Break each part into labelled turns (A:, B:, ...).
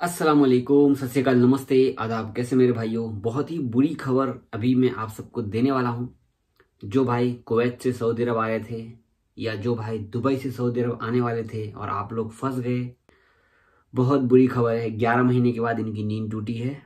A: अस्सलाम वालेकुम, सत श्री अकाल, नमस्ते, आदाब। कैसे मेरे भाइयों? बहुत ही बुरी खबर अभी मैं आप सबको देने वाला हूं। जो भाई कुवैत से सऊदी अरब आए थे या जो भाई दुबई से सऊदी अरब आने वाले थे और आप लोग फंस गए, बहुत बुरी खबर है। 11 महीने के बाद इनकी नींद टूटी है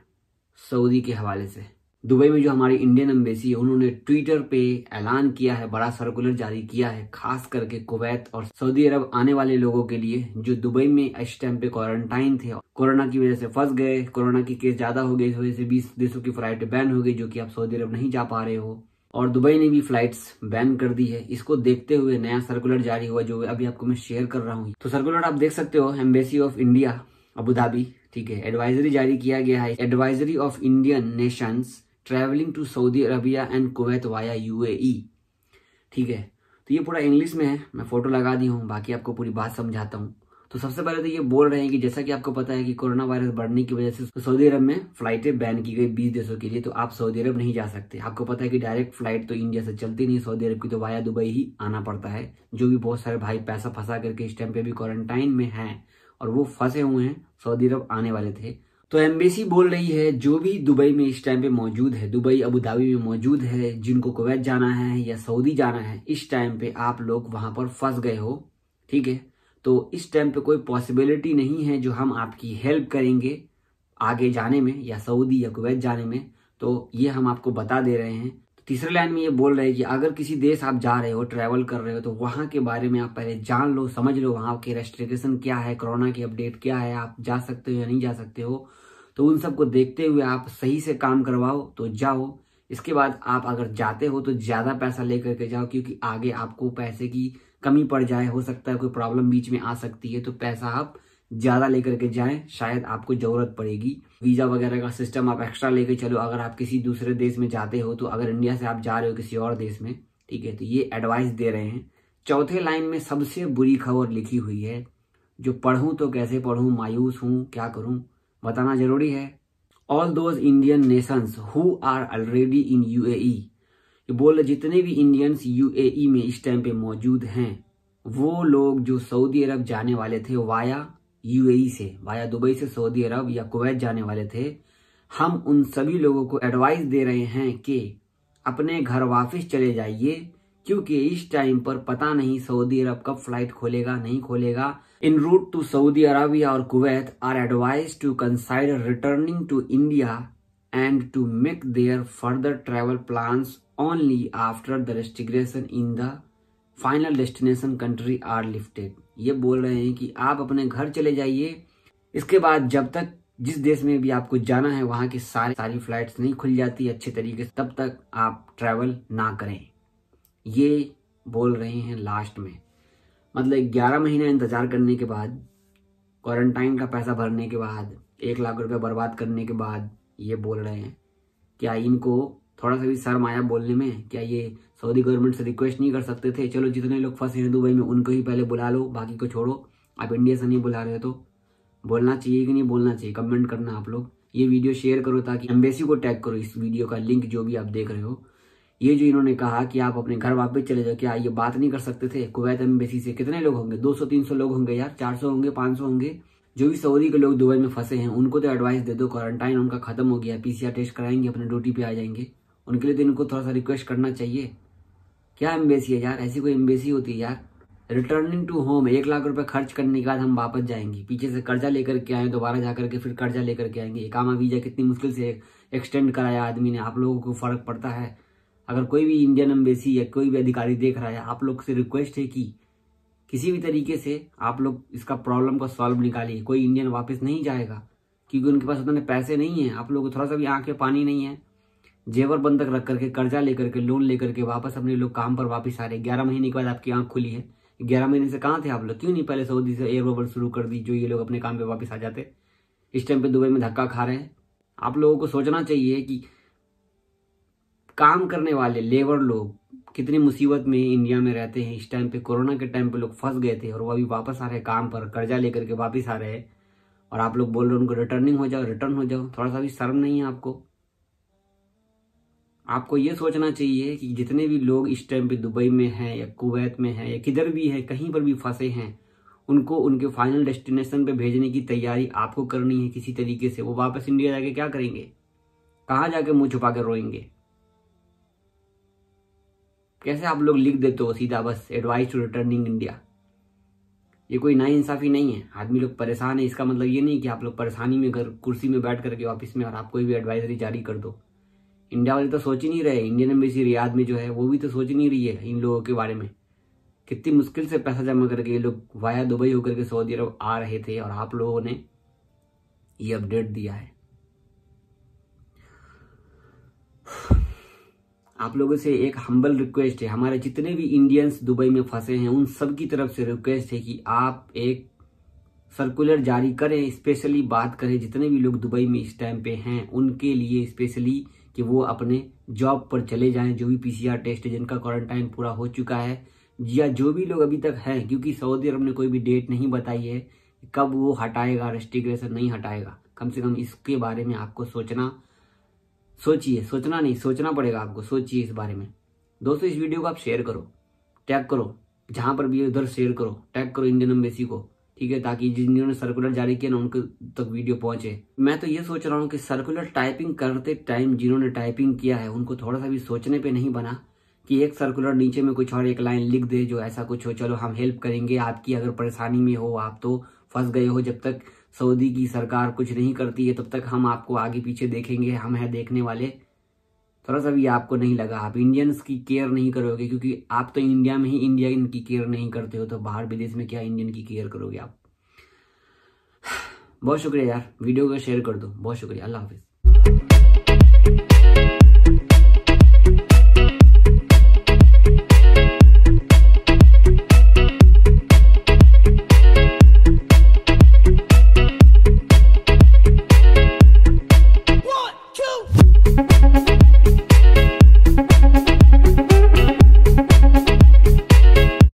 A: सऊदी के हवाले से। दुबई में जो हमारी इंडियन एम्बेसी है, उन्होंने ट्विटर पे ऐलान किया है, बड़ा सर्कुलर जारी किया है, खास करके कुवैत और सऊदी अरब आने वाले लोगों के लिए जो दुबई में इस टाइम पे क्वारंटाइन थे, कोरोना की वजह से फंस गए, कोरोना की केस ज्यादा हो गए, इस वजह से 20 देशों की फ्लाइट बैन हो गई, जो कि आप सऊदी अरब नहीं जा पा रहे हो। और दुबई ने भी फ्लाइट्स बैन कर दी है। इसको देखते हुए नया सर्कुलर जारी हुआ, जो अभी आपको मैं शेयर कर रहा हूँ। तो सर्कुलर आप देख सकते हो, embassy of India Abu Dhabi, ठीक है, एडवाइजरी जारी किया गया है। Advisory of Indian nations travelling to Saudi Arabia and Kuwait via UAE, ठीक है। तो ये पूरा इंग्लिश में है, मैं फोटो लगा दी हूँ, बाकी आपको पूरी बात समझाता हूँ। तो सबसे पहले तो ये बोल रहे हैं कि जैसा कि आपको पता है कि कोरोना वायरस बढ़ने की वजह से सऊदी अरब में फ्लाइटें बैन की गई 20 देशों के लिए, तो आप सऊदी अरब नहीं जा सकते। आपको पता है कि डायरेक्ट फ्लाइट तो इंडिया से चलती नहीं सऊदी अरब की, तो वाया दुबई ही आना पड़ता है। जो भी बहुत सारे भाई पैसा फंसा करके इस टाइम पे भी क्वारंटाइन में हैं और वो फंसे हुए हैं, सऊदी अरब आने वाले थे। तो एम्बेसी बोल रही है जो भी दुबई में इस टाइम पे मौजूद है, दुबई अबू धाबी में मौजूद है, जिनको कुवैत जाना है या सऊदी जाना है, इस टाइम पे आप लोग वहां पर फंस गए हो, ठीक है। तो इस टाइम पे कोई पॉसिबिलिटी नहीं है जो हम आपकी हेल्प करेंगे आगे जाने में या सऊदी या कुवैत जाने में। तो ये हम आपको बता दे रहे हैं। तो तीसरे लाइन में ये बोल रहे हैं कि अगर किसी देश आप जा रहे हो, ट्रैवल कर रहे हो, तो वहां के बारे में आप पहले जान लो, समझ लो, वहां के रेस्ट्रिक्शन क्या है, कोरोना की अपडेट क्या है, आप जा सकते हो या नहीं जा सकते हो। तो उन सबको देखते हुए आप सही से काम करवाओ तो जाओ। इसके बाद आप अगर जाते हो तो ज्यादा पैसा लेकर के जाओ, क्योंकि आगे आपको पैसे की कमी पड़ जाए, हो सकता है कोई प्रॉब्लम बीच में आ सकती है, तो पैसा आप ज्यादा लेकर के जाएं, शायद आपको जरूरत पड़ेगी। वीजा वगैरह का सिस्टम आप एक्स्ट्रा लेके चलो अगर आप किसी दूसरे देश में जाते हो, तो अगर इंडिया से आप जा रहे हो किसी और देश में, ठीक है, तो ये एडवाइस दे रहे हैं। चौथे लाइन में सबसे बुरी खबर लिखी हुई है, जो पढ़ूं तो कैसे पढ़ूं, मायूस हूं, क्या करूं, बताना जरूरी है। All those Indian nations who are already in UAE, ये बोल रहे जितने भी इंडियंस यूएई में इस टाइम पे मौजूद हैं, वो लोग जो सऊदी अरब जाने वाले थे वाया यूएई से, वाया दुबई से सऊदी अरब या कुवैत जाने वाले थे, हम उन सभी लोगों को एडवाइस दे रहे हैं कि अपने घर वापस चले जाइए, क्योंकि इस टाइम पर पता नहीं सऊदी अरब कब फ्लाइट खोलेगा, नहीं खोलेगा। En route to Saudi Arabia और Kuwait are advise to consider returning to India and to make their further travel plans only after the restriction in the final destination country are lifted. ये बोल रहे हैं कि आप अपने घर चले जाइए, इसके बाद जब तक जिस देश में भी आपको जाना है वहां की सारी फ्लाइट्स नहीं खुल जाती अच्छे तरीके से, तब तक आप ट्रैवल ना करें। ये बोल रहे हैं लास्ट में। मतलब 11 महीना इंतजार करने के बाद, क्वारंटाइन का पैसा भरने के बाद, 1 लाख रुपए बर्बाद करने के बाद ये बोल रहे हैं। क्या इनको थोड़ा सा भी शर्म आया बोलने में? क्या ये सऊदी गवर्नमेंट से रिक्वेस्ट नहीं कर सकते थे? चलो जितने लोग फंसे हैं दुबई में उनको ही पहले बुला लो, बाकी को छोड़ो। आप इंडिया से नहीं बुला रहे तो बोलना चाहिए कि नहीं बोलना चाहिए? कमेंट करना आप लोग। ये वीडियो शेयर करो ताकि एम्बेसी को टैग करो इस वीडियो का लिंक जो भी आप देख रहे हो। ये जो इन्होंने कहा कि आप अपने घर वापस चले जाओ, क्या ये बात नहीं कर सकते थे? कुवैत एम्बेसी से कितने लोग होंगे? 200-300 लोग होंगे यार, 400 होंगे, 500 होंगे। जो भी सऊदी के लोग दुबई में फंसे हैं उनको तो एडवाइस दे दो, क्वारंटाइन उनका खत्म हो गया, पीसीआर टेस्ट कराएंगे, अपने ड्यूटी पे आ जाएंगे। उनके लिए तो इनको थोड़ा सा रिक्वेस्ट करना चाहिए। क्या एम्बेसी है यार? ऐसी कोई एम्बेसी होती है यार? रिटर्निंग टू होम, 1 लाख रुपए खर्च करने के बाद हम वापस जाएंगे, पीछे से कर्जा लेकर के आए, दोबारा जाकर के फिर कर्जा लेकर के आएंगे। इकामा वीजा कितनी मुश्किल से एक्सटेंड कराया आदमी ने, आप लोगों को फर्क पड़ता है? अगर कोई भी इंडियन एम्बेसी या कोई भी अधिकारी देख रहा है, आप लोग से रिक्वेस्ट है कि किसी भी तरीके से आप लोग इसका प्रॉब्लम को सॉल्व निकालिए। कोई इंडियन वापस नहीं जाएगा क्योंकि उनके पास उतने पैसे नहीं है। आप लोगों को थोड़ा सा भी आंख में पानी नहीं है, जेवर बंधक रख करके, कर्जा लेकर के, लोन लेकर के वापस अपने लोग काम पर वापस आ रहे। 11 महीने के बाद आपकी आंख खुली है। 11 महीने से कहाँ थे आप लोग? क्यों नहीं पहले सऊदी से एयर बबल शुरू कर दी, जो ये लोग अपने काम पे वापस आ जाते? इस टाइम पे दुबई में धक्का खा रहे हैं। आप लोगों को सोचना चाहिए कि काम करने वाले लेबर लोग कितनी मुसीबत में इंडिया में रहते हैं। इस टाइम पे कोरोना के टाइम पे लोग फंस गए थे और वो अभी वापस आ रहे हैं काम पर, कर्जा लेकर के वापस आ रहे हैं, और आप लोग बोल रहे हो उनको रिटर्निंग हो जाओ, रिटर्न हो जाओ। थोड़ा सा भी शर्म नहीं है आपको? आपको ये सोचना चाहिए कि जितने भी लोग इस टाइम पे दुबई में हैं या कुवैत में हैं या किधर भी है, कहीं पर भी फंसे हैं, उनको उनके फाइनल डेस्टिनेशन पे भेजने की तैयारी आपको करनी है किसी तरीके से। वो वापस इंडिया जाके क्या करेंगे, कहाँ जाके मुंह छुपा कर रोएंगे? कैसे आप लोग लिख देते हो सीधा बस एडवाइस टू रिटर्निंग इंडिया? ये कोई नाइंसाफी नहीं है। आदमी लोग परेशान है, इसका मतलब ये नहीं कि आप लोग परेशानी में घर कुर्सी में बैठ करके ऑफिस में और आप कोई भी एडवाइजरी जारी कर दो। इंडिया वाले तो सोच ही नहीं रहे। इंडियन एम्बेसी रियाद में जो है वो भी तो सोच ही नहीं रही है इन लोगों के बारे में। कितनी मुश्किल से पैसा जमा करके ये लोग वाया दुबई होकर के सऊदी अरब आ रहे थे और आप लोगों ने ये अपडेट दिया है। आप लोगों से एक हम्बल रिक्वेस्ट है, हमारे जितने भी इंडियंस दुबई में फंसे हैं उन सब की तरफ से रिक्वेस्ट है कि आप एक सर्कुलर जारी करें, स्पेशली बात करें जितने भी लोग दुबई में इस टाइम पे हैं उनके लिए स्पेशली, कि वो अपने जॉब पर चले जाएं। जो भी पीसीआर टेस्ट जिनका क्वारंटाइन पूरा हो चुका है या जो भी लोग अभी तक हैं, क्योंकि सऊदी अरब ने कोई भी डेट नहीं बताई है कब वो हटाएगा, रेस्ट्रिक्शन नहीं हटाएगा। कम से कम इसके बारे में आपको सोचना नहीं, सोचना पड़ेगा आपको। सोचिए इस बारे में। दोस्तों इस वीडियो को आप शेयर करो, टैग करो, जहां पर भी उधर शेयर करो, टैग करो इंडियन एम्बेसी को, ठीक है, ताकि जिन्होंने सर्कुलर जारी किया ना उनके तक वीडियो पहुंचे। मैं तो ये सोच रहा हूँ कि सर्कुलर टाइपिंग करते टाइम जिन्होंने टाइपिंग किया है उनको थोड़ा सा भी सोचने पे नहीं बना कि एक सर्कुलर नीचे में कुछ और एक लाइन लिख दे जो ऐसा कुछ हो, चलो हम हेल्प करेंगे आपकी, अगर परेशानी में हो, आप तो फंस गए हो, जब तक सऊदी की सरकार कुछ नहीं करती है तब तक हम आपको आगे पीछे देखेंगे, हम हैं देखने वाले। थोड़ा सा भी आपको नहीं लगा, आप इंडियंस की केयर नहीं करोगे, क्योंकि आप तो इंडिया में ही इंडियन की केयर नहीं करते हो, तो बाहर विदेश में क्या इंडियन की केयर करोगे आप? बहुत शुक्रिया यार, वीडियो को शेयर कर दो। बहुत शुक्रिया। अल्लाह हाफिज।